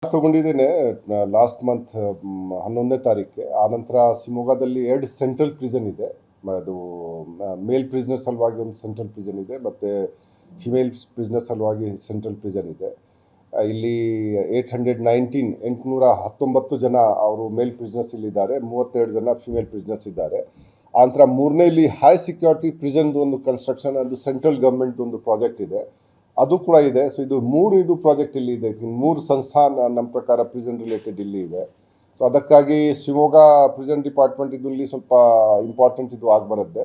ತಗೊಂಡಿದ್ದೇನೆ last month 11ನೇ ತಾರೀಕಿಗೆ. ಆನಂತರ ಶಿವಮೊಗ್ಗದಲ್ಲಿ 2 ಸೆಂಟ್ರಲ್ ಪ್ರಿಸನ್ ಇದೆ. ಅದು ಮೇಲ್ ಪ್ರಿಸ್ನರ್ ಸಲುವಾಗಿ ಒಂದು ಸೆಂಟ್ರಲ್ ಪ್ರಿಸನ್ ಇದೆ, ಮತ್ತು ಫಿಮೇಲ್ ಪ್ರಿಸ್ನರ್ ಸಲುವಾಗಿ ಸೆಂಟ್ರಲ್ ಪ್ರಿಸನ್ ಇದೆ. ಇಲ್ಲಿ 819 ಜನ ಅವರು ಮೇಲ್ ಪ್ರಿಸ್ನರ್ಸ್ ಇಲ್ಲಿದ್ದಾರೆ, 32 ಜನ ಫಿಮೇಲ್ ಪ್ರಿಸ್ನರ್ಸ್ ಇದ್ದಾರೆ. ಆನಂತರ ಮೂರನೇ ಇಲ್ಲಿ ಹೈ ಸೆಕ್ಯೂರಿಟಿ ಪ್ರಿಸನ್ದು ಒಂದು ಕನ್ಸ್ಟ್ರಕ್ಷನ್, ಅದು ಸೆಂಟ್ರಲ್ ಗೌರ್ಮೆಂಟ್ ಒಂದು ಪ್ರಾಜೆಕ್ಟ್ ಇದೆ, ಅದು ಕೂಡ ಇದೆ. ಸೊ ಇದು ಪ್ರಾಜೆಕ್ಟ್ ಇಲ್ಲಿ ಇದೆ. 3 ಸಂಸ್ಥಾನ ನಮ್ಮ ಪ್ರಕಾರ ಪ್ರಿಸನ್ ರಿಲೇಟೆಡ್ ಇಲ್ಲಿ ಇದೆ. ಸೊ ಅದಕ್ಕಾಗಿ ಶಿವಮೊಗ್ಗ ಪ್ರಿಸನ್ ಡಿಪಾರ್ಟ್ಮೆಂಟ್ ಇಲ್ಲಿ ಸ್ವಲ್ಪ ಇಂಪಾರ್ಟೆಂಟ್ ಇದು ಆಗಿಬರುತ್ತೆ.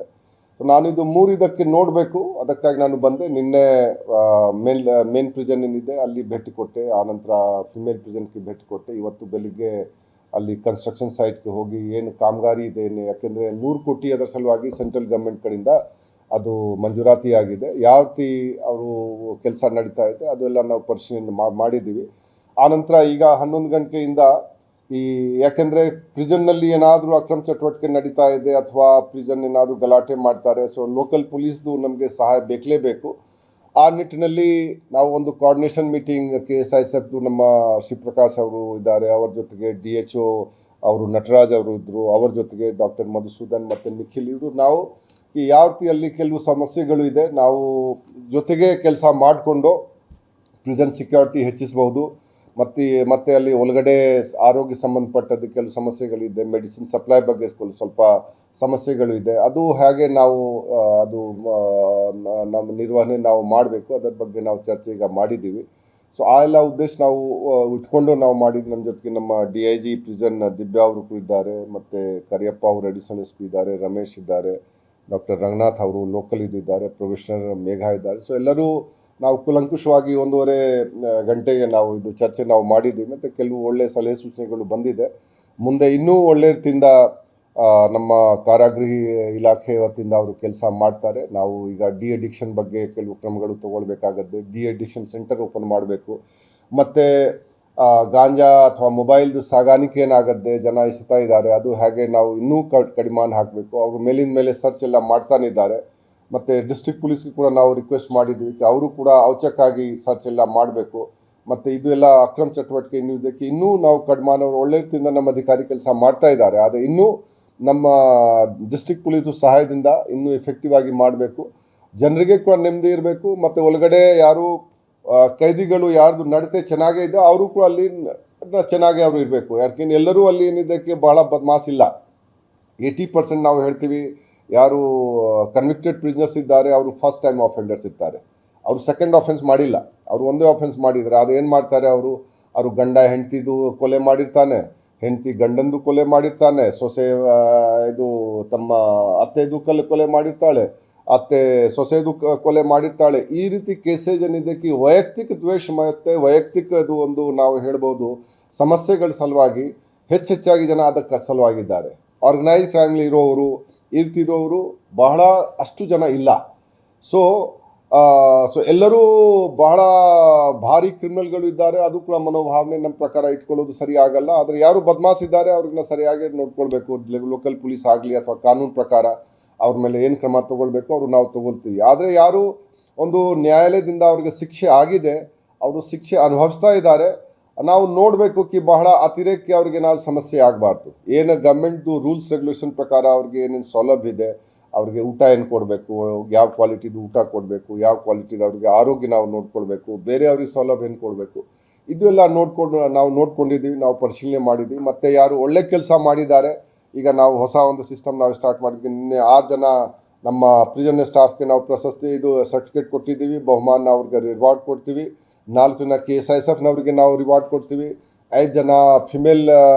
ಸೊ ನಾನಿದು 3 ಇದಕ್ಕೆ ನೋಡಬೇಕು, ಅದಕ್ಕಾಗಿ ನಾನು ಬಂದೆ. ನಿನ್ನೆ ಮೇನ್ ಪ್ರಿಸನ್ ಏನಿದೆ ಅಲ್ಲಿ ಭೇಟಿ ಕೊಟ್ಟೆ, ಆನಂತರ ಫಿಮೇಲ್ ಪ್ರಿಸನ್ಗೆ ಭೇಟಿ ಕೊಟ್ಟೆ. ಇವತ್ತು ಬೆಳಿಗ್ಗೆ ಅಲ್ಲಿ ಕನ್ಸ್ಟ್ರಕ್ಷನ್ ಸೈಟ್ಗೆ ಹೋಗಿ ಏನು ಕಾಮಗಾರಿ ಇದೆ, ಯಾಕೆಂದರೆ 100 ಕೋಟಿ ಅದರ ಸಲುವಾಗಿ ಸೆಂಟ್ರಲ್ ಗೌರ್ಮೆಂಟ್ ಕಡೆಯಿಂದ ಅದು ಮಂಜೂರಾತಿ ಆಗಿದೆ. ಯಾವ ರೀತಿ ಅವರು ಕೆಲಸ ನಡೀತಾ ಇದೆ ಅದೆಲ್ಲ ನಾವು ಪರಿಶೀಲನೆ ಮಾಡಿದ್ದೀವಿ. ಆನಂತರ ಈಗ 11 ಗಂಟೆಯಿಂದ ಯಾಕೆಂದರೆ ಪ್ರಿಸನ್ನಲ್ಲಿ ಏನಾದರೂ ಅಕ್ರಮ ಚಟುವಟಿಕೆ ನಡೀತಾ ಇದೆ ಅಥವಾ ಪ್ರಿಸನ್ ಏನಾದರೂ ಗಲಾಟೆ ಮಾಡ್ತಾರೆ, ಸೊ ಲೋಕಲ್ ಪೊಲೀಸ್ದು ನಮಗೆ ಸಹಾಯ ಬೇಕಲೇಬೇಕು. ಆ ನಿಟ್ಟಿನಲ್ಲಿ ನಾವು ಒಂದು ಕೋಆರ್ಡಿನೇಷನ್ ಮೀಟಿಂಗ್ KSISFದು ನಮ್ಮ ಶಿವಪ್ರಕಾಶ್ ಅವರು ಇದ್ದಾರೆ, ಅವರ ಜೊತೆಗೆ DHO ಅವರು ನಟರಾಜ್ ಅವರು ಇದ್ದರು, ಅವರ ಜೊತೆಗೆ ಡಾಕ್ಟರ್ ಮಧುಸೂದನ್ ಮತ್ತು ನಿಖಿಲ್ ಇವರು ನಾವು ಯಾವ ರೀತಿಯಲ್ಲಿ ಕೆಲವು ಸಮಸ್ಯೆಗಳು ಇದೆ, ನಾವು ಜೊತೆಗೆ ಕೆಲಸ ಮಾಡಿಕೊಂಡು ಪ್ರಿಸನ್ ಸೆಕ್ಯೂರಿಟಿ ಹೆಚ್ಚಿಸಬಹುದು. ಮತ್ತು ಅಲ್ಲಿ ಒಳಗಡೆ ಆರೋಗ್ಯ ಸಂಬಂಧಪಟ್ಟದ್ದು ಕೆಲವು ಸಮಸ್ಯೆಗಳಿದೆ, ಮೆಡಿಸಿನ್ ಸಪ್ಲೈ ಬಗ್ಗೆ ಸ್ವಲ್ಪ ಸಮಸ್ಯೆಗಳು ಇದೆ, ಅದು ಹಾಗೆ ನಾವು ನಮ್ಮ ನಿರ್ವಹಣೆ ನಾವು ಮಾಡಬೇಕು. ಅದರ ಬಗ್ಗೆ ನಾವು ಚರ್ಚೆ ಈಗ ಮಾಡಿದ್ದೀವಿ. ಸೊ ಆ ಎಲ್ಲ ಉದ್ದೇಶ ನಾವು ಇಟ್ಕೊಂಡು ನಾವು ಮಾಡಿದ್ವಿ. ನಮ್ಮ ಜೊತೆಗೆ ನಮ್ಮ DIG ಪ್ರಿಸನ್ ದಿವ್ಯಾ ಅವರು ಇದ್ದಾರೆ, ಮತ್ತು ಕರಿಯಪ್ಪ ಅವರು ಅಡಿಷನಲ್ SP ಇದ್ದಾರೆ, ರಮೇಶ್ ಇದ್ದಾರೆ, ಡಾಕ್ಟರ್ ರಂಗನಾಥ್ ಅವರು ಲೋಕಲ್ ಇದ್ದಾರೆ, ಪ್ರೊಫೆಷನಲ್ ಮೇಘ ಇದ್ದಾರೆ. ಸೊ ಎಲ್ಲರೂ ನಾವು ಕೂಲಂಕುಷವಾಗಿ 1.5 ಗಂಟೆಗೆ ನಾವು ಇದು ಚರ್ಚೆ ನಾವು ಮಾಡಿದ್ದೀವಿ, ಮತ್ತು ಕೆಲವು ಒಳ್ಳೆಯ ಸಲಹೆ ಸೂಚನೆಗಳು ಬಂದಿದೆ. ಮುಂದೆ ಇನ್ನೂ ಒಳ್ಳೆಯ ರೀತಿಯಿಂದ ನಮ್ಮ ಕಾರಾಗೃಹಿ ಇಲಾಖೆ ವತಿಯಿಂದ ಅವರು ಕೆಲಸ ಮಾಡ್ತಾರೆ. ನಾವು ಈಗ ಅಡಿಕ್ಷನ್ ಬಗ್ಗೆ ಕೆಲವು ಕ್ರಮಗಳು ತೊಗೊಳ್ಬೇಕಾಗತ್ತೆ. ಅಡಿಕ್ಷನ್ ಸೆಂಟರ್ ಓಪನ್ ಮಾಡಬೇಕು, ಮತ್ತು ಗಾಂಜಾ ಅಥವಾ ಮೊಬೈಲ್ದು ಸಾಗಾಣಿಕೆ ಏನಾಗತ್ತೆ, ಜನ ಎಸೆತಾ ಇದ್ದಾರೆ, ಅದು ಹಾಗೆ ನಾವು ಇನ್ನೂ ಕಡಿಮಾನ ಹಾಕಬೇಕು. ಅವರು ಮೇಲಿನ ಮೇಲೆ ಸರ್ಚ್ ಎಲ್ಲ ಮಾಡ್ತಾನಿದ್ದಾರೆ. ಮತ್ತು ಡಿಸ್ಟ್ರಿಕ್ಟ್ ಪೊಲೀಸ್ಗೆ ಕೂಡ ನಾವು ರಿಕ್ವೆಸ್ಟ್ ಮಾಡಿದ್ವಿ, ಅವರು ಕೂಡ ಔಚಕ್ಕಾಗಿ ಸರ್ಚ್ ಎಲ್ಲ ಮಾಡಬೇಕು. ಮತ್ತು ಇದು ಎಲ್ಲ ಅಕ್ರಮ ಚಟುವಟಿಕೆ ಇನ್ನೂ ನಾವು ಕಡಿಮಾನ ಒಳ್ಳೆ ರೀತಿಯಿಂದ ನಮ್ಮ ಅಧಿಕಾರಿ ಕೆಲಸ ಮಾಡ್ತಾ ಇದ್ದಾರೆ. ಆದರೆ ಇನ್ನೂ ನಮ್ಮ ಡಿಸ್ಟ್ರಿಕ್ಟ್ ಪೊಲೀಸು ಸಹಾಯದಿಂದ ಇನ್ನೂ ಎಫೆಕ್ಟಿವ್ ಆಗಿ ಮಾಡಬೇಕು. ಜನರಿಗೆ ಕೂಡ ನೆಮ್ಮದಿ ಇರಬೇಕು, ಮತ್ತು ಒಳಗಡೆ ಯಾರು ಕೈದಿಗಳು ಯಾರ್ದು ನಡತೆ ಚೆನ್ನಾಗೇ ಇದೆ ಅವರು ಕೂಡ ಅಲ್ಲಿ ಚೆನ್ನಾಗಿ ಅವರು ಇರಬೇಕು. ಯಾಕೆಂದ್ರೆ ಎಲ್ಲರೂ ಅಲ್ಲಿ ಏನಿದ್ದಕ್ಕೆ ಭಾಳ ಬದಮಾಸಿಲ್ಲ. 80% ನಾವು ಹೇಳ್ತೀವಿ ಯಾರು ಕನ್ವಿಕ್ಟೆಡ್ ಪ್ರಿಸ್ನರ್ಸ್ ಇದ್ದಾರೆ ಅವರು ಫಸ್ಟ್ ಟೈಮ್ ಆಫೆಂಡರ್ಸ್ ಇರ್ತಾರೆ, ಅವರು ಸೆಕೆಂಡ್ ಆಫೆನ್ಸ್ ಮಾಡಿಲ್ಲ, ಅವರು ಒಂದೇ ಆಫೆನ್ಸ್ ಮಾಡಿದ್ದಾರೆ. ಅದೇನು ಮಾಡ್ತಾರೆ, ಅವರು ಗಂಡ ಹೆಂಡತಿದು ಕೊಲೆ ಮಾಡಿರ್ತಾನೆ, ಹೆಂಡತಿ ಗಂಡಂದು ಕೊಲೆ ಮಾಡಿರ್ತಾನೆ, ಸೊಸೆ ಇದು ತಮ್ಮ ಅತ್ತೆದು ಕೊಲೆ ಮಾಡಿರ್ತಾಳೆ, ಅತ್ತೆ ಸೊಸೆದು ಕೊಲೆ ಮಾಡಿರ್ತಾಳೆ. ಈ ರೀತಿ ಕೇಸೇಜ್ ಏನಿದ್ದಕ್ಕೆ ವೈಯಕ್ತಿಕ ದ್ವೇಷ ಮತ್ತು ವೈಯಕ್ತಿಕದು ಒಂದು ನಾವು ಹೇಳ್ಬೋದು ಸಮಸ್ಯೆಗಳ ಸಲುವಾಗಿ ಹೆಚ್ಚೆಚ್ಚಾಗಿ ಜನ ಅದಕ್ಕೆ ಸಲುವಾಗಿದ್ದಾರೆ. ಆರ್ಗನೈಸ್ಡ್ ಕ್ರೈಮ್ಲಿ ಇರೋರು ಈ ರೀತಿ ಇರೋರು ಬಹಳ ಅಷ್ಟು ಜನ ಇಲ್ಲ. ಸೊ ಎಲ್ಲರೂ ಬಹಳ ಭಾರಿ ಕ್ರಿಮಿನಲ್ಗಳು ಇದ್ದಾರೆ. ಅದು ಕೂಡ ಮನೋಭಾವನೆ ನಮ್ಮ ಪ್ರಕಾರ ಇಟ್ಕೊಳ್ಳೋದು ಸರಿ ಆಗಲ್ಲ. ಆದರೆ ಯಾರು ಬದಮಾಸಿದ್ದಾರೆ ಅವ್ರನ್ನ ಸರಿಯಾಗಿ ನೋಡ್ಕೊಳ್ಬೇಕು. ಲೋಕಲ್ ಪೊಲೀಸ್ ಆಗಲಿ ಅಥವಾ ಕಾನೂನು ಪ್ರಕಾರ ಅವ್ರ ಮೇಲೆ ಏನು ಕ್ರಮ ತೊಗೊಳ್ಬೇಕು ಅವರು ನಾವು ತೊಗೊಳ್ತೀವಿ. ಆದರೆ ಯಾರು ಒಂದು ನ್ಯಾಯಾಲಯದಿಂದ ಅವ್ರಿಗೆ ಶಿಕ್ಷೆ ಆಗಿದೆ, ಅವರು ಶಿಕ್ಷೆ ಅನುಭವಿಸ್ತಾ ಇದ್ದಾರೆ, ನಾವು ನೋಡಬೇಕು ಬಹಳ ಅತಿರೇಕಕ್ಕೆ ಅವ್ರಿಗೆ ಏನಾದ್ರು ಸಮಸ್ಯೆ ಆಗಬಾರ್ದು. ಏನು ಗೌರ್ಮೆಂಟ್ದು ರೂಲ್ಸ್ ರೆಗ್ಯುಲೇಷನ್ ಪ್ರಕಾರ ಅವ್ರಿಗೆ ಏನೇನು ಸೌಲಭ್ಯ ಇದೆ, ಅವ್ರಿಗೆ ಊಟ ಏನು ಕೊಡಬೇಕು, ಯಾವ ಕ್ವಾಲಿಟಿದು ಊಟ ಕೊಡಬೇಕು, ಯಾವ ಕ್ವಾಲಿಟಿದು ಅವ್ರಿಗೆ ಆರೋಗ್ಯ ನಾವು ನೋಡ್ಕೊಳ್ಬೇಕು, ಬೇರೆ ಅವ್ರಿಗೆ ಸೌಲಭ್ಯ ಏನು ಕೊಡಬೇಕು, ಇದೆಲ್ಲ ನಾವು ನೋಡ್ಕೊಂಡಿದ್ದೀವಿ, ನಾವು ಪರಿಶೀಲನೆ ಮಾಡಿದ್ದೀವಿ. ಮತ್ತು ಯಾರು ಒಳ್ಳೆ ಕೆಲಸ ಮಾಡಿದ್ದಾರೆ, ಈಗ ನಾವು ಹೊಸ ಒಂದು ಸಿಸ್ಟಮ್ ನಾವು ಸ್ಟಾರ್ಟ್ ಮಾಡಿದ್ವಿ. ನಿನ್ನೆ 6 ಜನ ನಮ್ಮ ಪ್ರಿಸನ್ ಸ್ಟಾಫ್ಗೆ ನಾವು ಪ್ರಶಸ್ತಿ ಸರ್ಟಿಫಿಕೇಟ್ ಕೊಟ್ಟಿದ್ದೀವಿ, ಬಹುಮಾನ ಅವ್ರಿಗೆ ರಿವಾರ್ಡ್ ಕೊಡ್ತೀವಿ. 4 ಜನ KSISFನವ್ರಿಗೆ ನಾವು ರಿವಾರ್ಡ್ ಕೊಡ್ತೀವಿ, 5 ಜನ ಫಿಮೇಲ್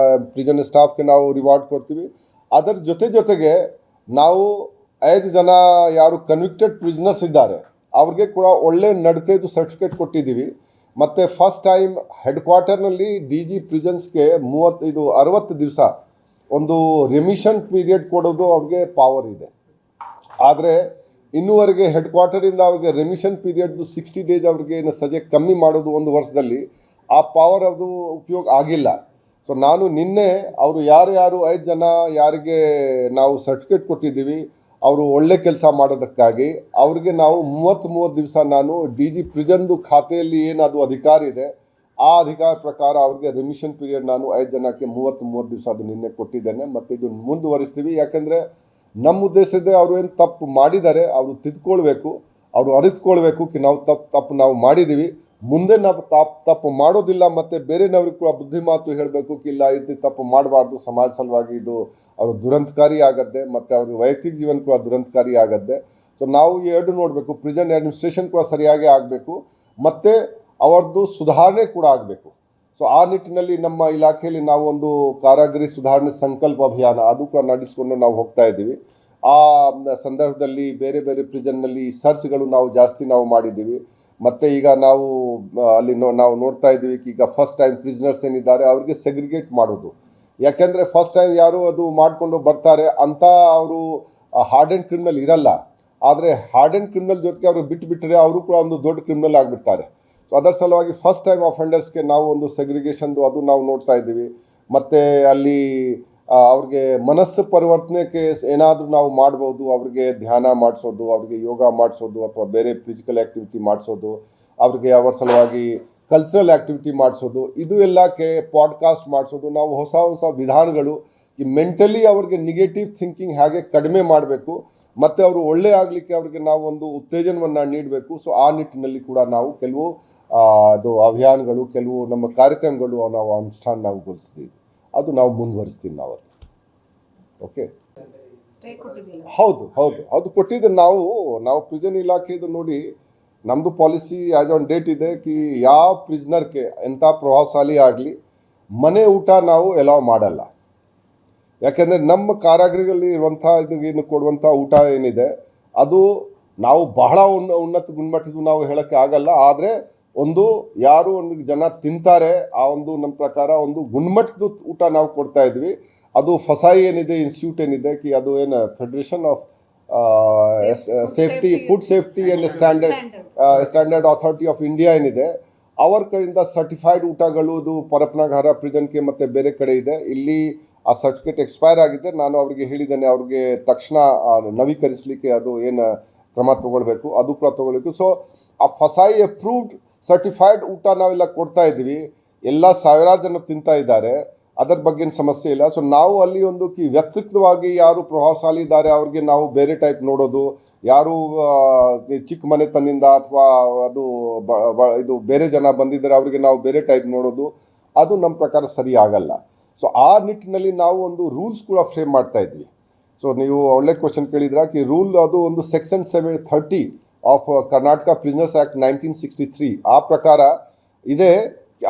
ಪ್ರಿಸನ್ ಸ್ಟಾಫ್ಗೆ ನಾವು ರಿವಾರ್ಡ್ ಕೊಡ್ತೀವಿ. ಅದರ ಜೊತೆಗೆ ನಾವು 5 ಜನ ಯಾರು ಕನ್ವಿಕ್ಟೆಡ್ ಪ್ರಿಸ್ನರ್ಸ್ ಇದ್ದಾರೆ ಅವ್ರಿಗೆ ಕೂಡ ಒಳ್ಳೆ ನಡತೆದು ಸರ್ಟಿಫಿಕೇಟ್ ಕೊಟ್ಟಿದ್ದೀವಿ. ಮತ್ತು ಫಸ್ಟ್ ಟೈಮ್ ಹೆಡ್ ಕ್ವಾರ್ಟರ್ನಲ್ಲಿ DG ಪ್ರಿಸನ್ಸ್ಗೆ 60 ದಿವಸ ಒಂದು ರೆಮಿಷನ್ ಪೀರಿಯಡ್ ಕೊಡೋದು ಅವ್ರಿಗೆ ಪವರ್ ಇದೆ. ಆದರೆ ಇನ್ನೂವರೆಗೆ ಹೆಡ್ ಕ್ವಾರ್ಟರಿಂದ ಅವ್ರಿಗೆ ರೆಮಿಷನ್ ಪೀರಿಯಡ್ದು 60 ಡೇಸ್ ಅವ್ರಿಗೆ ಸಜೆ ಕಮ್ಮಿ ಮಾಡೋದು 1 ವರ್ಷದಲ್ಲಿ ಆ ಪವರ್ ಅದು ಉಪಯೋಗ ಆಗಿಲ್ಲ. ಸೊ ನಾನು ನಿನ್ನೆ ಅವರು ಯಾರು 5 ಜನ ಯಾರಿಗೆ ನಾವು ಸರ್ಟಿಫಿಕೇಟ್ ಕೊಟ್ಟಿದ್ದೀವಿ ಅವರು ಒಳ್ಳೆ ಕೆಲಸ ಮಾಡೋದಕ್ಕಾಗಿ ಅವ್ರಿಗೆ ನಾವು 30 ದಿವಸ ನಾನು DG ಪ್ರಿಸನ್ದು ಖಾತೆಯಲ್ಲಿ ಏನು ಅದು ಅಧಿಕಾರ ಇದೆ ಆ ಅಧಿಕಾರ ಪ್ರಕಾರ ಅವ್ರಿಗೆ ರಿಮಿಷನ್ ಪೀರಿಯಡ್ ನಾನು 5 ಜನಕ್ಕೆ 30 ದಿವಸ ಅದು ನಿನ್ನೆ ಕೊಟ್ಟಿದ್ದೇನೆ, ಮತ್ತು ಇದು ಮುಂದುವರಿಸ್ತೀವಿ. ಯಾಕೆಂದರೆ ನಮ್ಮ ಉದ್ದೇಶ ಇದೆ, ಅವರು ಏನು ತಪ್ಪು ಮಾಡಿದ್ದಾರೆ ಅವರು ತಿದ್ಕೊಳ್ಬೇಕು, ಅವರು ಅರಿತುಕೊಳ್ಬೇಕು ಕಿ ನಾವು ತಪ್ಪು ನಾವು ಮಾಡಿದ್ದೀವಿ, ಮುಂದೆ ನಾವು ತಪ್ಪು ಮಾಡೋದಿಲ್ಲ, ಮತ್ತು ಬೇರೆಯವ್ರಿಗೆ ಕೂಡ ಬುದ್ಧಿಮಾತು ಹೇಳಬೇಕು ಕಿ ಇಲ್ಲ, ಇದು ತಪ್ಪು ಮಾಡಬಾರ್ದು, ಸಮಾಜ ಸಲುವಾಗಿ ಇದು ಅವರು ದುರಂತಕಾರಿ ಆಗತ್ತೆ, ಮತ್ತು ಅವ್ರ ವೈಯಕ್ತಿಕ ಜೀವನ ಕೂಡ ದುರಂತಕಾರಿ ಆಗತ್ತೆ. ಸೊ ನಾವು ಎರಡು ನೋಡಬೇಕು, ಪ್ರಿಸನ್ ಅಡ್ಮಿನಿಸ್ಟ್ರೇಷನ್ ಕೂಡ ಸರಿಯಾಗಿ ಆಗಬೇಕು, ಮತ್ತು ಅವರದ್ದು ಸುಧಾರಣೆ ಕೂಡ ಆಗಬೇಕು. ಸೊ ಆ ನಿಟ್ಟಿನಲ್ಲಿ ನಮ್ಮ ಇಲಾಖೆಯಲ್ಲಿ ನಾವು ಒಂದು ಕಾರಾಗೃಹ ಸುಧಾರಣೆ ಸಂಕಲ್ಪ ಅಭಿಯಾನ ಅದು ಕೂಡ ನಡೆಸಿಕೊಂಡು ನಾವು ಹೋಗ್ತಾ ಇದ್ದೀವಿ. ಆ ಸಂದರ್ಭದಲ್ಲಿ ಬೇರೆ ಬೇರೆ ಪ್ರಿಸನ್ನಲ್ಲಿ ಸರ್ಚ್ಗಳು ನಾವು ಜಾಸ್ತಿ ಮಾಡಿದ್ದೀವಿ. ಮತ್ತು ಈಗ ನಾವು ಅಲ್ಲಿ ನಾವು ನೋಡ್ತಾ ಇದ್ದೀವಿ ಈಗ ಫಸ್ಟ್ ಟೈಮ್ ಪ್ರಿಸನರ್ಸ್ ಏನಿದ್ದಾರೆ ಅವ್ರಿಗೆ ಸೆಗ್ರಿಗೇಟ್ ಮಾಡೋದು. ಯಾಕೆಂದರೆ ಫಸ್ಟ್ ಟೈಮ್ ಯಾರು ಅದು ಮಾಡಿಕೊಂಡು ಬರ್ತಾರೆ ಅಂತ ಅವರು ಹಾರ್ಡ್ ಆ್ಯಂಡ್ ಕ್ರಿಮಿನಲ್ ಇರಲ್ಲ, ಆದರೆ ಹಾರ್ಡ್ ಆ್ಯಂಡ್ ಕ್ರಿಮಿನಲ್ ಜೊತೆಗೆ ಅವರು ಬಿಟ್ಟರೆ ಅವರು ಕೂಡ ಒಂದು ದೊಡ್ಡ ಕ್ರಿಮಿನಲ್ ಆಗಿಬಿಡ್ತಾರೆ. ಸೊ ಅದರ ಸಲುವಾಗಿ ಫಸ್ಟ್ ಟೈಮ್ ಅಫೆಂಡರ್ಸ್ಗೆ ನಾವು ಒಂದು ಸೆಗ್ರಿಗೇಷನ್ದು ಅದು ನಾವು ನೋಡ್ತಾ ಇದ್ದೀವಿ. ಮತ್ತು ಅಲ್ಲಿ ಅವ್ರಿಗೆ ಮನಸ್ಸು ಪರಿವರ್ತನೆಗೆ ಏನಾದರೂ ನಾವು ಮಾಡ್ಬೋದು, ಅವ್ರಿಗೆ ಧ್ಯಾನ ಮಾಡಿಸೋದು, ಅವ್ರಿಗೆ ಯೋಗ ಮಾಡಿಸೋದು, ಅಥವಾ ಬೇರೆ ಫಿಸಿಕಲ್ ಆ್ಯಕ್ಟಿವಿಟಿ ಮಾಡಿಸೋದು, ಅವ್ರಿಗೆ ಅವರ ಸಲುವಾಗಿ ಕಲ್ಚರಲ್ ಆ್ಯಕ್ಟಿವಿಟಿ ಮಾಡಿಸೋದು, ಇದು ಎಲ್ಲಕ್ಕೆ ಪಾಡ್ಕಾಸ್ಟ್ ಮಾಡಿಸೋದು. ನಾವು ಹೊಸ ಹೊಸ ವಿಧಾನಗಳು ಈ ಮೆಂಟಲಿ ಅವ್ರಿಗೆ ನೆಗೆಟಿವ್ ಥಿಂಕಿಂಗ್ ಹೇಗೆ ಕಡಿಮೆ ಮಾಡಬೇಕು, ಮತ್ತು ಅವರು ಒಳ್ಳೆ ಆಗಲಿಕ್ಕೆ ಅವ್ರಿಗೆ ನಾವು ಒಂದು ಉತ್ತೇಜನವನ್ನು ನೀಡಬೇಕು. ಸೊ ಆ ನಿಟ್ಟಿನಲ್ಲಿ ಕೂಡ ನಾವು ಕೆಲವು ಅದು ಅಭಿಯಾನಗಳು, ಕೆಲವು ನಮ್ಮ ಕಾರ್ಯಕ್ರಮಗಳು ನಾವು ಅನುಷ್ಠಾನಗೊಳಿಸ್ತೀವಿ, ಅದು ನಾವು ಮುಂದುವರಿಸ್ತೀವಿ ನಾವು ಅದು. ಓಕೆ, ಹೌದು ಕೊಟ್ಟಿದ್ದು ನಾವು ಪ್ರಿಸನ್ ಇಲಾಖೆದು ನೋಡಿ, ನಮ್ಮದು ಪಾಲಿಸಿ ಆ್ಯಸ್ ಆನ್ ಡೇಟ್ ಇದೆ ಕಿ ಯಾವ ಪ್ರಿಸ್ನರ್ಗೆ ಎಂಥ ಪ್ರಭಾವಶಾಲಿ ಆಗಲಿ ಮನೆ ಊಟ ನಾವು ಅಲೌ ಮಾಡಲ್ಲ. ಯಾಕೆಂದರೆ ನಮ್ಮ ಕಾರಾಗೃಹಗಳಲ್ಲಿ ಇರುವಂಥ ಏನು ಕೊಡುವಂಥ ಊಟ ಏನಿದೆ ಅದು ನಾವು ಬಹಳ ಉನ್ನತ ಗುಣಮಟ್ಟದ್ದು ನಾವು ಹೇಳೋಕ್ಕೆ ಆಗಲ್ಲ, ಆದರೆ ಒಂದು ಯಾರು ಒಂದು ಜನ ತಿಂತಾರೆ ಆ ಒಂದು ನಮ್ಮ ಪ್ರಕಾರ ಒಂದು ಗುಣಮಟ್ಟದ ಊಟ ನಾವು ಕೊಡ್ತಾ ಇದ್ವಿ. ಅದು ಫಸಾಯಿ ಏನಿದೆ ಇನ್ಸ್ಟಿಟ್ಯೂಟ್ ಏನಿದೆ ಕಿ ಅದು ಏನು federation of safety food safety and standard authority of India ಏನಿದೆ ಅವರ ಕಡೆಯಿಂದ ಸರ್ಟಿಫೈಡ್ ಊಟಗಳು ಅದು ಪರಪ್ನಾಗಾರ ಪ್ರಿಸನ್ಗೆ ಮತ್ತು ಬೇರೆ ಕಡೆ ಇದೆ. ಇಲ್ಲಿ ಆ ಸರ್ಟಿಫಿಕೇಟ್ ಎಕ್ಸ್ಪೈರ್ ಆಗಿದೆ, ನಾನು ಅವ್ರಿಗೆ ಹೇಳಿದ್ದೇನೆ ಅವ್ರಿಗೆ ತಕ್ಷಣ ನವೀಕರಿಸಲಿಕ್ಕೆ ಅದು ಏನು ಕ್ರಮ ತೊಗೊಳ್ಬೇಕು ಅದು ಕೂಡ ತೊಗೊಳ್ಬೇಕು. ಸೊ ಆ ಫಸಾಯಿ ಅಪ್ರೂವ್ಡ್ ಸರ್ಟಿಫೈಡ್ ಊಟ ನಾವೆಲ್ಲ ಕೊಡ್ತಾ ಇದ್ದೀವಿ, ಎಲ್ಲ ಸಾವಿರಾರು ಜನ ತಿಂತಾ ಇದ್ದಾರೆ, ಅದರ ಬಗ್ಗೆ ಸಮಸ್ಯೆ ಇಲ್ಲ. ಸೊ ನಾವು ಅಲ್ಲಿ ಒಂದು ವ್ಯಕ್ತಿತ್ವವಾಗಿ ಯಾರು ಪ್ರಭಾವಶಾಲಿ ಇದ್ದಾರೆ ಅವ್ರಿಗೆ ನಾವು ಬೇರೆ ಟೈಪ್ ನೋಡೋದು, ಯಾರು ಚಿಕ್ಕ ಮನೆತನದಿಂದ ಅಥವಾ ಅದು ಇದು ಬೇರೆ ಜನ ಬಂದಿದ್ದಾರೆ ಅವರಿಗೆ ನಾವು ಬೇರೆ ಟೈಪ್ ನೋಡೋದು, ಅದು ನಮ್ಮ ಪ್ರಕಾರ ಸರಿ ಆಗಲ್ಲ. ಸೊ ಆ ನಿಟ್ಟಿನಲ್ಲಿ ನಾವು ಒಂದು ರೂಲ್ಸ್ ಕೂಡ ಫ್ರೇಮ್ ಮಾಡ್ತಾ ಇದ್ವಿ. ಸೊ ನೀವು ಒಳ್ಳೆ ಕ್ವಶನ್ ಕೇಳಿದ್ರ ಕಿ ರೂಲ್ ಅದು ಒಂದು section 730 of Karnataka prisoners act 1963 ಆ ಪ್ರಕಾರ ಇದೆ.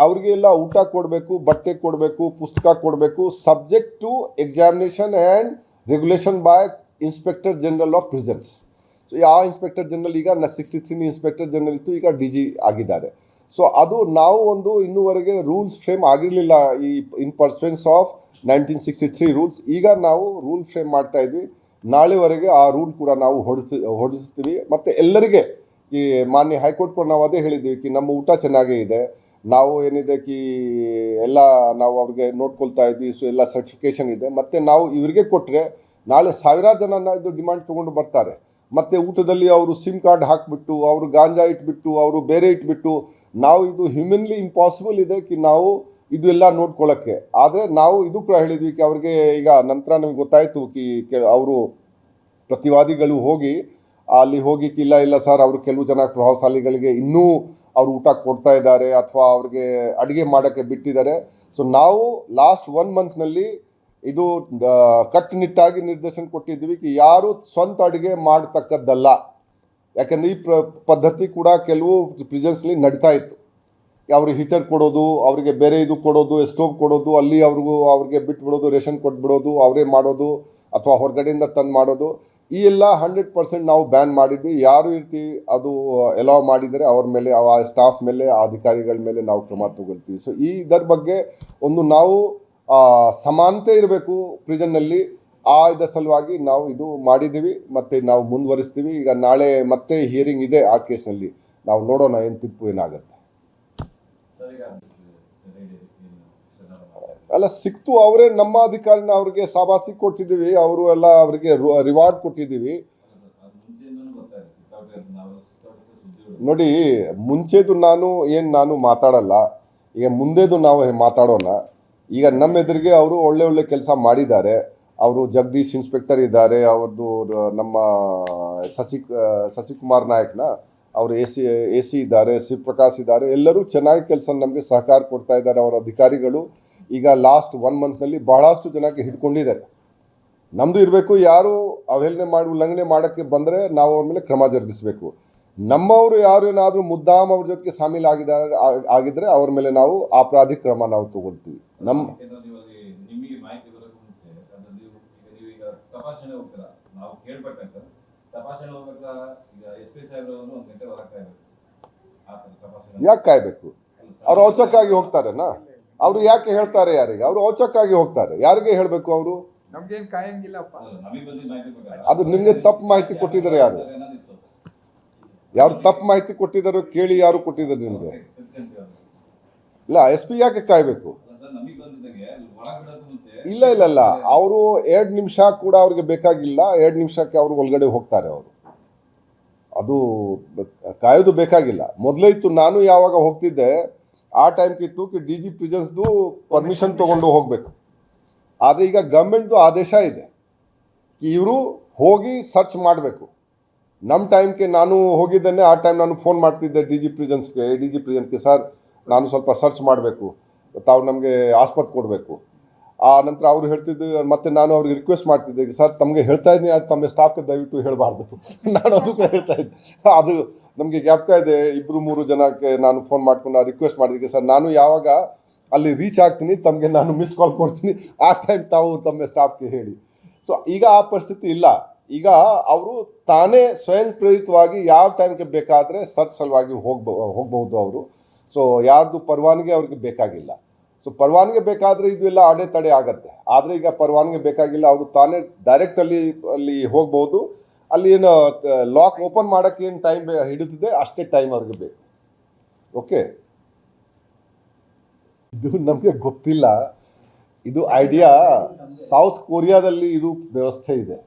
ಅವ್ರಿಗೆಲ್ಲ ಊಟ ಕೊಡಬೇಕು, ಬಟ್ಟೆ ಕೊಡಬೇಕು, ಪುಸ್ತಕ ಕೊಡಬೇಕು, subject to examination and regulation by inspector general of prisons. So ಆ ಇನ್ಸ್ಪೆಕ್ಟರ್ ಜನರಲ್ ಈಗ 63 ಇನ್ಸ್ಪೆಕ್ಟರ್ ಜನರಲ್ ಇತ್ತು, ಈಗ DG ಆಗಿದ್ದಾರೆ. ಸೊ ಅದು ನಾವು ಒಂದು ಇನ್ನೂವರೆಗೆ ರೂಲ್ಸ್ ಫ್ರೇಮ್ ಆಗಿರಲಿಲ್ಲ ಈ ಇನ್ ಪರ್ಸೆನ್ಸ್ ಆಫ್ 1963 ರೂಲ್ಸ್. ಈಗ ನಾವು ರೂಲ್ ಫ್ರೇಮ್ ಮಾಡ್ತಾ ಇದ್ವಿ, ನಾಳೆವರೆಗೆ ಆ ರೂಲ್ ಕೂಡ ನಾವು ಹೊಡಿಸ್ತೀವಿ. ಮತ್ತು ಎಲ್ಲರಿಗೆ ಈ ಮಾನ್ಯ ಹೈಕೋರ್ಟ್ ಕೂಡ ನಾವು ಅದೇ ಹೇಳಿದ್ದೀವಿ ಕಿ ನಮ್ಮ ಊಟ ಚೆನ್ನಾಗೇ ಇದೆ, ನಾವು ಏನಿದೆ ಕಿ ಎಲ್ಲ ನಾವು ಅವ್ರಿಗೆ ನೋಡ್ಕೊಳ್ತಾ ಇದ್ವಿ, ಸೊ ಎಲ್ಲ ಸರ್ಟಿಫಿಕೇಷನ್ ಇದೆ. ಮತ್ತು ನಾವು ಇವರಿಗೆ ಕೊಟ್ಟರೆ ನಾಳೆ ಸಾವಿರಾರು ಜನ ಇದು ಡಿಮಾಂಡ್ ತೊಗೊಂಡು ಬರ್ತಾರೆ, ಮತ್ತು ಊಟದಲ್ಲಿ ಅವರು ಸಿಮ್ ಕಾರ್ಡ್ ಹಾಕಿಬಿಟ್ಟು, ಅವರು ಗಾಂಜಾ ಇಟ್ಬಿಟ್ಟು, ಅವರು ಬೇರೆ ಇಟ್ಬಿಟ್ಟು, ನಾವು ಇದು ಹ್ಯೂಮನ್ಲಿ ಇಂಪಾಸಿಬಲ್ ಇದೆ ಕಿ ನಾವು ಇದು ಎಲ್ಲ ನೋಡ್ಕೊಳ್ಳೋಕ್ಕೆ. ಆದರೆ ನಾವು ಇದು ಕೂಡ ಹೇಳಿದ್ವಿ ಕಿ ಅವ್ರಿಗೆ ಈಗ ನಂತರ ನಮ್ಗೆ ಗೊತ್ತಾಯಿತು ಕಿ ಅವರು ಪ್ರತಿವಾದಿಗಳು ಹೋಗಿ ಅಲ್ಲಿ ಹೋಗಿ ಇಲ್ಲ ಸರ್ ಅವರು ಕೆಲವು ಜನ ಪ್ರಭಾವಶಾಲಿಗಳಿಗೆ ಇನ್ನೂ ಅವರು ಊಟ ಕೊಡ್ತಾ ಇದ್ದಾರೆ ಅಥವಾ ಅವ್ರಿಗೆ ಅಡುಗೆ ಮಾಡೋಕ್ಕೆ ಬಿಟ್ಟಿದ್ದಾರೆ. ಸೊ ನಾವು ಲಾಸ್ಟ್ 1 ಮಂತ್ನಲ್ಲಿ ಇದು ಕಟ್ಟುನಿಟ್ಟಾಗಿ ನಿರ್ದೇಶನ ಕೊಟ್ಟಿದ್ವಿ ಕಿ ಯಾರು ಸ್ವಂತ ಅಡುಗೆ ಮಾಡತಕ್ಕದ್ದಲ್ಲ. ಯಾಕೆಂದರೆ ಈ ಪದ್ಧತಿ ಕೂಡ ಕೆಲವು ಪ್ರಿಸನ್ಸ್ಲಿ ನಡೀತಾ ಇತ್ತು. ಅವ್ರಿಗೆ ಹೀಟರ್ ಕೊಡೋದು, ಅವರಿಗೆ ಬೇರೆ ಇದು ಕೊಡೋದು, ಸ್ಟೋವ್ ಕೊಡೋದು, ಅಲ್ಲಿ ಅವ್ರಿಗೆ ಬಿಟ್ಬಿಡೋದು, ರೇಷನ್ ಕೊಟ್ಬಿಡೋದು, ಅವರೇ ಮಾಡೋದು ಅಥವಾ ಹೊರಗಡೆಯಿಂದ ತಂದು ಮಾಡೋದು, ಈ ಎಲ್ಲ 100% ನಾವು ಬ್ಯಾನ್ ಮಾಡಿದ್ವಿ. ಯಾರು ಇರ್ತೀವಿ ಅದು ಅಲೌ ಮಾಡಿದರೆ ಅವ್ರ ಮೇಲೆ, ಆ ಸ್ಟಾಫ್ ಮೇಲೆ, ಆ ಅಧಿಕಾರಿಗಳ ಮೇಲೆ ನಾವು ಕ್ರಮ ತಗೊಳ್ತೀವಿ. ಸೊ ಇದರ ಬಗ್ಗೆ ಒಂದು ನಾವು ಸಮಾನತೆ ಇರಬೇಕು ಪ್ರಿಸನ್ನಲ್ಲಿ, ಇದರ ಸಲುವಾಗಿ ನಾವು ಇದು ಮಾಡಿದ್ದೀವಿ ಮತ್ತು ನಾವು ಮುಂದುವರಿಸ್ತೀವಿ. ಈಗ ನಾಳೆ ಮತ್ತೆ ಹಿಯರಿಂಗ್ ಇದೆ ಆ ಕೇಸ್ನಲ್ಲಿ, ನಾವು ನೋಡೋಣ ಏನು ತೀರ್ಪು ಏನಾಗುತ್ತೆ. ಅಲ್ಲ ಸಿಕ್ತು, ಅವರೇ ನಮ್ಮ ಅಧಿಕಾರಿನ ಅವ್ರಿಗೆ ಶಾಬಾಸಿ ಕೊಟ್ಟಿದ್ದೀವಿ, ಅವರು ಎಲ್ಲ ಅವರಿಗೆ ರಿವಾರ್ಡ್ ಕೊಟ್ಟಿದ್ದೀವಿ. ನೋಡಿ ಮುಂಚೆದು ನಾನು ಮಾತಾಡಲ್ಲ, ಈಗ ಮುಂದೆದು ನಾವು ಮಾತಾಡೋಣ. ಈಗ ನಮ್ಮ ಎದುರಿಗೆ ಅವರು ಒಳ್ಳೆ ಒಳ್ಳೆ ಕೆಲಸ ಮಾಡಿದ್ದಾರೆ. ಅವರು ಜಗದೀಶ್ ಇನ್ಸ್ಪೆಕ್ಟರ್ ಇದ್ದಾರೆ, ಅವ್ರದ್ದು ನಮ್ಮ ಶಶಿಕುಮಾರ್ ನಾಯಕ್ನ ಅವರು ಎ ಸಿ ಇದ್ದಾರೆ, ಶಿವಪ್ರಕಾಶ್ ಇದ್ದಾರೆ, ಎಲ್ಲರೂ ಚೆನ್ನಾಗಿ ಕೆಲಸ ನಮಗೆ ಸಹಕಾರ ಕೊಡ್ತಾ ಇದ್ದಾರೆ. ಅವರ ಅಧಿಕಾರಿಗಳು ಈಗ ಲಾಸ್ಟ್ 1 ಮಂತ್ನಲ್ಲಿ ಬಹಳಷ್ಟು ಜನಕ್ಕೆ ಹಿಡ್ಕೊಂಡಿದ್ದಾರೆ. ನಮ್ಮದು ಇರಬೇಕು, ಯಾರು ಅವಹೇಳನೆ ಉಲ್ಲಂಘನೆ ಮಾಡೋಕ್ಕೆ ಬಂದರೆ ನಾವು ಅವ್ರ ಮೇಲೆ ಕ್ರಮ ಜರುಗಿಸಬೇಕು. ನಮ್ಮವರು ಯಾರು ಏನಾದರೂ ಮುದ್ದಾಮ್ ಅವ್ರ ಜೊತೆಗೆ ಶಾಮೀಲ್ ಆಗಿದ್ರೆ ಅವ್ರ ಮೇಲೆ ನಾವು ಅಪರಾಧಿಕ ಕ್ರಮ ನಾವು ತಗೊಳ್ತೀವಿ. ನಿಮಗೆ ಮಾಹಿತಿ ಬರೋದು ಮುಂಚೆ ನೀವೀಗ ತಪಾಸಣೆ ಹೋಗ್ತೀರಾ, ನಾವು ಕೇಳ್ಪಟ್ಟೆ ಸರ್, ತಪಾಸಣೆ ಹೋಗ್ಬೇಕಾ ಈಗ SP ಸಾಹೇಬ್ರವರು 1 ಗಂಟೆ ಹೊರಗೆ ಕಾಯ್ಬೇಕು. ಆ ಥರ ತಪಾಸಣೆ ಯಾಕೆ ಕಾಯ್ಬೇಕು? ಅವ್ರು ಔಚಕ್ಕಾಗಿ ಹೋಗ್ತಾರೆನಾ? ಅವರು ಯಾಕೆ ಹೇಳ್ತಾರೆ ಯಾರಿಗೆ? ಅವರು ಔಚಕ್ಕಾಗಿ ಹೋಗ್ತಾರೆ, ಯಾರಿಗೆ ಹೇಳಬೇಕು? ಅವರು ನಮ್ಗೇನ್ ಕಾಯಂಗಿಲ್ಲಪ್ಪ. ನಮಗೆ ಬಂದಿದ್ದ ಮಾಹಿತಿ ಪ್ರಕಾರ ಅದು ನಿಮಗೆ ತಪ್ಪು ಮಾಹಿತಿ ಕೊಟ್ಟಿದ್ದಾರೆ. ಯಾರು ತಪ್ಪು ಮಾಹಿತಿ ಕೊಟ್ಟಿದ್ದಾರೋ ಕೇಳಿ, ಯಾರು ಕೊಟ್ಟಿದ್ದಾರೆ ನಿಮಗೆ? ಇಲ್ಲ, SP ಯಾಕೆ ಕಾಯ್ಬೇಕು? ಇಲ್ಲ ಇಲ್ಲ ಇಲ್ಲ, ಅವರು 2 ನಿಮಿಷ ಕೂಡ ಅವ್ರಿಗೆ ಬೇಕಾಗಿಲ್ಲ. 2 ನಿಮಿಷಕ್ಕೆ ಅವರು ಒಳಗಡೆ ಹೋಗ್ತಾರೆ. ಅದು ಕಾಯೋದು ಬೇಕಾಗಿಲ್ಲ. ಮೊದಲೇ ಇತ್ತು, ನಾನು ಯಾವಾಗ ಹೋಗ್ತಿದ್ದೆ ಆ ಟೈಮ್ಗೆ ಇತ್ತು DG ಪ್ರಿಸನ್ಸ್ದು ಪರ್ಮಿಷನ್ ತೊಗೊಂಡು ಹೋಗಬೇಕು. ಆದರೆ ಈಗ ಗೌರ್ಮೆಂಟ್ದು ಆದೇಶ ಇದೆ, ಇವರು ಹೋಗಿ ಸರ್ಚ್ ಮಾಡಬೇಕು. ನಮ್ಮ ಟೈಮ್ಗೆ ನಾನು ಹೋಗಿದ್ದೇನೆ, ಆ ಟೈಮ್ ನಾನು ಫೋನ್ ಮಾಡ್ತಿದ್ದೆ DG ಪ್ರಿಸನ್ಸ್ಗೆ, ಸರ್ ನಾನು ಸ್ವಲ್ಪ ಸರ್ಚ್ ಮಾಡಬೇಕು, ತಾವು ನಮಗೆ ಆಸ್ಪತ್ರೆ ಕೊಡಬೇಕು. ಆ ನಂತರ ಅವರು ಹೇಳ್ತಿದ್ದು, ಮತ್ತೆ ನಾನು ಅವ್ರಿಗೆ ರಿಕ್ವೆಸ್ಟ್ ಮಾಡ್ತಿದ್ದೆ, ಸರ್ ತಮಗೆ ಹೇಳ್ತಾ ಇದ್ದೀನಿ, ಅದು ತಮ್ಮ ಸ್ಟಾಫ್ಗೆ ದಯವಿಟ್ಟು ಹೇಳಬಾರ್ದು. ನಾನು ಅದು ಕೂಡ ಹೇಳ್ತಾ ಇದ್ದೆ. ಅದು ನಮಗೆ ಜ್ಞಾಪಕ ಇದೆ, 2-3 ಜನಕ್ಕೆ ನಾನು ಫೋನ್ ಮಾಡ್ಕೊಂಡು ರಿಕ್ವೆಸ್ಟ್ ಮಾಡಿದ್ದಕ್ಕೆ, ಸರ್ ನಾನು ಯಾವಾಗ ಅಲ್ಲಿ ರೀಚ್ ಆಗ್ತೀನಿ ತಮಗೆ ನಾನು ಮಿಸ್ಡ್ ಕಾಲ್ ಕೊಡ್ತೀನಿ, ಆ ಟೈಮ್ ತಾವು ತಮ್ಮ ಸ್ಟಾಫ್ಗೆ ಹೇಳಿ. ಸೊ ಈಗ ಆ ಪರಿಸ್ಥಿತಿ ಇಲ್ಲ. ಈಗ ಅವರು ತಾನೇ ಸ್ವಯಂ ಪ್ರೇರಿತವಾಗಿ ಯಾವ ಟೈಮ್ಗೆ ಬೇಕಾದರೆ ಸರ್ಚ್ ಸಲುವಾಗಿ ಹೋಗ್ಬಹುದು ಅವರು. ಸೊ ಯಾರ್ದು ಪರವಾನಗಿ ಅವ್ರಿಗೆ ಬೇಕಾಗಿಲ್ಲ. ಸೊ ಪರವಾನಗಿ ಬೇಕಾದರೆ ಇದು ಎಲ್ಲ ಅಡೆತಡೆ ಆಗತ್ತೆ. ಆದರೆ ಈಗ ಪರವಾನಗಿ ಬೇಕಾಗಿಲ್ಲ, ಅವರು ತಾನೇ ಡೈರೆಕ್ಟ್ ಅಲ್ಲಿ ಹೋಗ್ಬೋದು. ಅಲ್ಲಿ ಏನು ಲಾಕ್ ಓಪನ್ ಮಾಡೋಕ್ಕೆ ಏನು ಟೈಮ್ ಹಿಡಿದಿದೆ ಅಷ್ಟೇ ಟೈಮ್ ಅವ್ರಿಗೆ ಬೇಕು. ಓಕೆ, ಇದು ನಮಗೆ ಗೊತ್ತಿಲ್ಲ. ಇದು ಐಡಿಯಾ ಸೌತ್ ಕೊರಿಯಾದಲ್ಲಿ ಇದು ವ್ಯವಸ್ಥೆ ಇದೆ.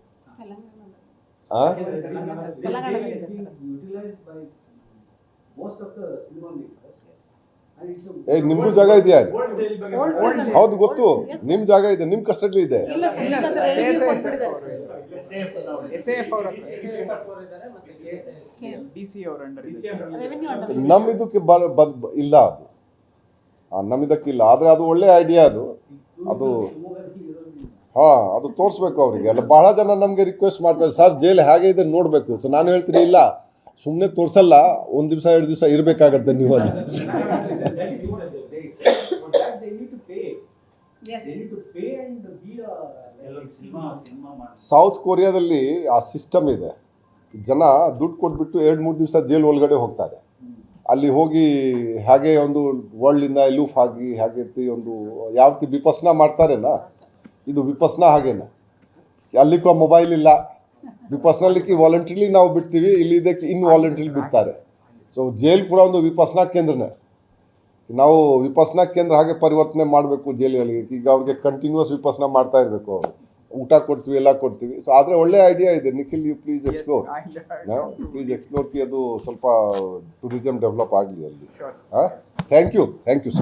ನಿಮ್ದು ಜಾಗ ಇದೆಯಾ? ಹೌದು ಗೊತ್ತು, ನಿಮ್ ಜಾಗ ಇದೆ, ನಿಮ್ ಕಸ್ಟಡಿ ಇದೆ. ನಮ್ ಇದಕ್ಕೆ ಇಲ್ಲ, ಅದು ನಮ್ ಇದಕ್ಕಿಲ್ಲ. ಆದ್ರೆ ಅದು ಒಳ್ಳೆ ಐಡಿಯಾ. ಅದು ಅದು ತೋರಿಸ್ಬೇಕು ಅವರಿಗೆ. ಅಲ್ಲ, ಬಹಳ ಜನ ನಮಗೆ ರಿಕ್ವೆಸ್ಟ್ ಮಾಡ್ತಾರೆ, ಸರ್ ಜೈಲ್ ಹೇಗೆ ಇದೆ ನೋಡಬೇಕು. ಸೊ ನಾನು ಹೇಳ್ತೀನಿ, ಇಲ್ಲ ಸುಮ್ಮನೆ ತೋರಿಸಲ್ಲ, 1 ದಿವಸ 2 ದಿವಸ ಇರಬೇಕಾಗತ್ತೆ ನೀವು ಅಲ್ಲಿ. ಸೌತ್ ಕೊರಿಯಾದಲ್ಲಿ ಆ ಸಿಸ್ಟಮ್ ಇದೆ. ಜನ ದುಡ್ಡು ಕೊಟ್ಬಿಟ್ಟು 2-3 ದಿವಸ ಜೈಲ್ ಒಳಗಡೆ ಹೋಗ್ತಾರೆ. ಅಲ್ಲಿ ಹೋಗಿ ಹಾಗೆ ಒಂದು ವರ್ಲ್ಡಿಂದ ಎಲೂಫ್ ಆಗಿ ಹಾಗೆ ಇರ್ತೀವಿ. ಒಂದು ಯಾವ ರೀತಿ ವಿಪಸ್ನ ಮಾಡ್ತಾರೇನ, ಇದು ವಿಪಸ್ನ ಹಾಗೇನ. ಅಲ್ಲಿ ಕೂಡ ಮೊಬೈಲ್ ಇಲ್ಲ. ವಿಪಸ್ನಲ್ಲಿಕ್ಕೆ ವಾಲಂಟ್ರಿಲಿ ನಾವು ಬಿಡ್ತೀವಿ, ಇಲ್ಲಿ ಇದಕ್ಕೆ ಇನ್ನು ವಾಲಂಟ್ರಿಲಿ ಬಿಡ್ತಾರೆ. ಸೊ ಜೈಲ್ ಕೂಡ ಒಂದು ವಿಪಸ್ನಾ ಕೇಂದ್ರನೇ. ನಾವು ವಿಪಸ್ನಾ ಕೇಂದ್ರ ಹಾಗೆ ಪರಿವರ್ತನೆ ಮಾಡಬೇಕು ಜೈಲಿಗೆ. ಈಗ ಅವ್ರಿಗೆ ಕಂಟಿನ್ಯೂಸ್ ವಿಪಸ್ನಾ ಮಾಡ್ತಾ ಇರಬೇಕು. ಅವರು ಊಟ ಕೊಡ್ತೀವಿ, ಎಲ್ಲ ಕೊಡ್ತೀವಿ. ಸೊ ಆದರೆ ಒಳ್ಳೆ ಐಡಿಯಾ ಇದೆ. Nikhil, you please explore. ಅದು ಸ್ವಲ್ಪ ಟೂರಿಸಂ ಡೆವಲಪ್ ಆಗಲಿ ಅಲ್ಲಿ. Thank you so much.